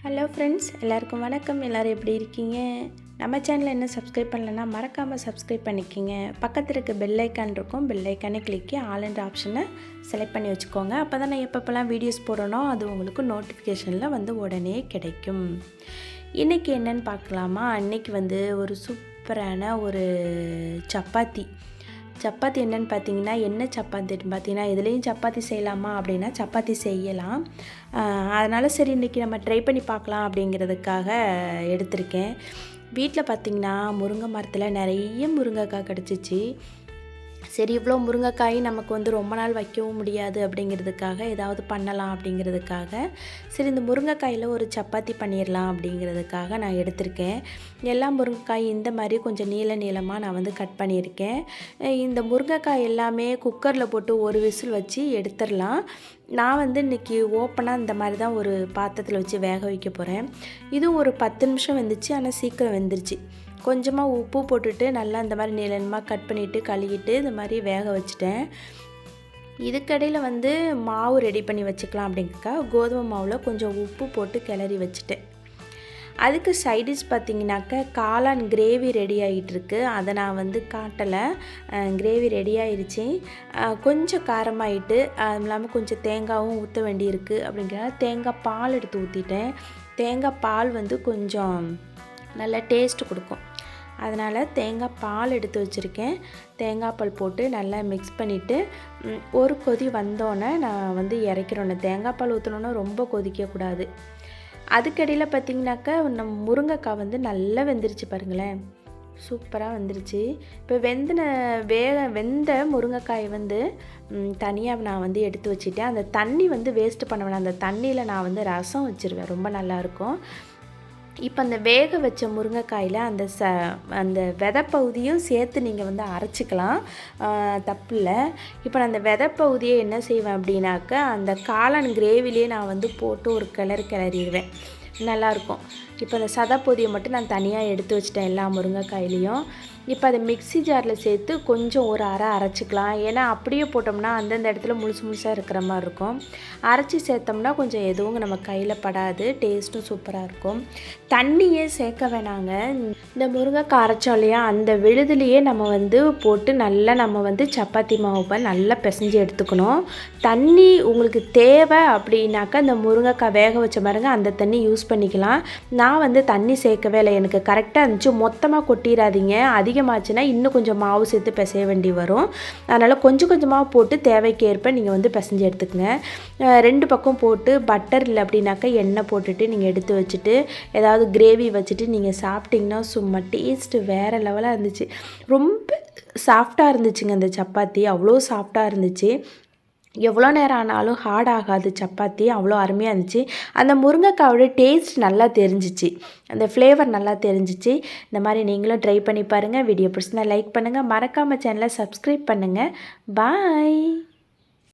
Hello friends, எல்லாருக்கும் வணக்கம். எல்லோரும் எப்படி இருக்கீங்க? நம்ம சேனலை என்ன சப்ஸ்கிரைப் பண்ணலைன்னா மறக்காமல் சப்ஸ்கிரைப் பண்ணிக்கிங்க. பக்கத்தில் இருக்க பெல் ஐக்கான் இருக்கும், பெல் ஐக்கானே கிளிக்கி ஆல்ன்ற ஆப்ஷனை செலக்ட் பண்ணி வச்சுக்கோங்க. அப்போ தான் நான் எப்பப்போலாம் வீடியோஸ் போடுறனோ அது உங்களுக்கு நோட்டிஃபிகேஷனில் வந்து உடனே கிடைக்கும். இன்றைக்கி என்னென்னு பார்க்கலாமா? அன்றைக்கி வந்து ஒரு சூப்பரான ஒரு சப்பாத்தி என்னென்னு பார்த்தீங்கன்னா, என்ன சப்பாத்தின்னு பார்த்தீங்கன்னா, இதுலேயும் சப்பாத்தி செய்யலாமா அப்படின்னா சப்பாத்தி செய்யலாம். அதனால் சரி இன்றைக்கி நம்ம ட்ரை பண்ணி பார்க்கலாம் அப்படிங்கிறதுக்காக எடுத்திருக்கேன். வீட்டில் பார்த்திங்கன்னா முருங்கை மரத்தில் நிறைய முருங்கைக்காய் கிடச்சிச்சு. சரி, இவ்வளோ முருங்கைக்காய் நமக்கு வந்து ரொம்ப நாள் வைக்கவும் முடியாது அப்படிங்கிறதுக்காக ஏதாவது பண்ணலாம் அப்படிங்கிறதுக்காக சரி இந்த முருங்கைக்காயில் ஒரு சப்பாத்தி பண்ணிடலாம் அப்படிங்கிறதுக்காக நான் எடுத்திருக்கேன். எல்லா முருங்கைக்காய் இந்த மாதிரி கொஞ்சம் நீளமாக நான் வந்து கட் பண்ணியிருக்கேன். இந்த முருங்கைக்காய் எல்லாமே குக்கரில் போட்டு ஒரு விசில் வச்சு எடுத்துடலாம். நான் வந்து இன்றைக்கி ஓப்பனாக இந்த மாதிரி தான் ஒரு பாத்திரத்தில் வச்சு வேக வைக்க போகிறேன். இதுவும் ஒரு 10 நிமிஷம் வெந்துச்சு, ஆனால் சீக்கிரம் வெந்துருச்சு. கொஞ்சமாக உப்பு போட்டுட்டு நல்லா இந்த மாதிரி நீளமாக கட் பண்ணிவிட்டு கழுவிட்டு இந்த மாதிரி வேக வச்சுட்டேன். இதுக்கடையில் வந்து மாவு ரெடி பண்ணி வச்சுக்கலாம் அப்படிங்கக்கா கோதுமை மாவில் கொஞ்சம் உப்பு போட்டு கிளறி வச்சுட்டேன். அதுக்கு சைடிஷ் பார்த்திங்கனாக்கா காளான் கிரேவி ரெடி ஆகிட்டுருக்கு. அதை நான் வந்து காட்டலை. கிரேவி ரெடி ஆகிடுச்சி. கொஞ்சம் காரமாகிட்டு அது இல்லாமல் கொஞ்சம் தேங்காயும் ஊற்ற வேண்டியிருக்கு அப்படிங்கிறத தேங்காய் பால் எடுத்து ஊற்றிட்டேன். தேங்காய் பால் வந்து கொஞ்சம் நல்லா டேஸ்ட்டு கொடுக்கும். அதனால் தேங்காய் பால் எடுத்து வச்சுருக்கேன். தேங்காய் பால் போட்டு நல்லா மிக்ஸ் பண்ணிவிட்டு ஒரு கொதி வந்தோடனே நான் வந்து இறக்கிறோன்னு. தேங்காய் பால் ஊற்றணுன்னா ரொம்ப கொதிக்கக்கூடாது. அதுக்கடியில் பார்த்திங்கனாக்கா நம்ம முருங்கைக்காய் வந்து நல்லா வெந்துருச்சு பாருங்களேன், சூப்பராக வெந்துருச்சு. இப்போ வெந்த முருங்கைக்காய் வந்து தனியாக நான் வந்து எடுத்து வச்சுட்டேன். அந்த தண்ணி வந்து வேஸ்ட்டு பண்ண வேணாம். அந்த தண்ணியில் நான் வந்து ரசம் வச்சுருவேன், ரொம்ப நல்லாயிருக்கும். இப்போ அந்த வேக வச்ச முருங்கைக்காயில் அந்த விதைப்பகுதியும் சேர்த்து நீங்கள் வந்து அரைச்சிக்கலாம், தப்பில்லை. இப்போ நான் அந்த விதைப்பகுதியை என்ன செய்வேன் அப்படின்னாக்கா அந்த காளான் கிரேவிலேயே நான் வந்து போட்டு ஒரு கிளறிடுவேன், நல்லாயிருக்கும். இப்போ அந்த சதைப்பொதியை மட்டும் நான் தனியாக எடுத்து வச்சிட்டேன் எல்லா முருங்கைக்காயிலையும். இப்போ அதை மிக்ஸி ஜாரில் சேர்த்து கொஞ்சம் ஒரு அரைச்சிக்கலாம். ஏன்னா அப்படியே போட்டோம்னா அந்தந்த இடத்துல முழுசாக இருக்கிற மாதிரி இருக்கும். அரைச்சி சேர்த்தோம்னா கொஞ்சம் எதுவும் நம்ம கையில் படாது, டேஸ்ட்டும் சூப்பராக இருக்கும். தண்ணியே சேர்க்க வேணாங்க. இந்த முருங்கைக்காய் அரைச்சோம் இல்லையா, அந்த விழுதுலேயே நம்ம வந்து போட்டு நல்லா நம்ம வந்து சப்பாத்தி மாவு நல்லா பிசைஞ்சு எடுத்துக்கணும். தண்ணி உங்களுக்கு தேவை அப்படின்னாக்கா இந்த முருங்கைக்காய் வேக வச்ச பாருங்க அந்த தண்ணி யூஸ் பண்ணிக்கலாம். நான் வந்து தண்ணி சேர்க்கவே இல்லை, எனக்கு கரெக்டாக இருந்துச்சு. மொத்தமாக கொட்டிடாதீங்க, அதிகமாச்சுன்னா இன்னும் கொஞ்சம் மாவு சேர்த்து பிசைய வேண்டி வரும். அதனால் கொஞ்சம் கொஞ்சமாக போட்டு தேவைக்கேற்ப நீங்கள் வந்து பிசைஞ்சு எடுத்துக்கங்க. 2 பக்கம் போட்டு பட்டர் இல்லை அப்படின்னாக்கா எண்ணெய் போட்டுட்டு நீங்கள் எடுத்து வச்சுட்டு ஏதாவது கிரேவி வச்சுட்டு நீங்கள் சாப்பிட்டிங்கன்னா சும்மா டேஸ்ட்டு வேறு லெவலாக இருந்துச்சு. ரொம்ப சாஃப்டாக இருந்துச்சுங்க அந்த சப்பாத்தி, அவ்வளோ சாஃப்டாக இருந்துச்சு. எவ்வளோ நேரம் ஆனாலும் ஹார்ட் ஆகாது சப்பாத்தி, அவ்வளோ அருமையாக இருந்துச்சு. அந்த முருங்கைக்காயோட டேஸ்ட் நல்லா தெரிஞ்சிச்சு, அந்த ஃப்ளேவர் நல்லா தெரிஞ்சிச்சு. இந்த மாதிரி நீங்களும் ட்ரை பண்ணி பாருங்கள். வீடியோ பிடிச்சிருந்தா லைக் பண்ணுங்கள், மறக்காமல் சேனலை சப்ஸ்கிரைப் பண்ணுங்கள். பாய்.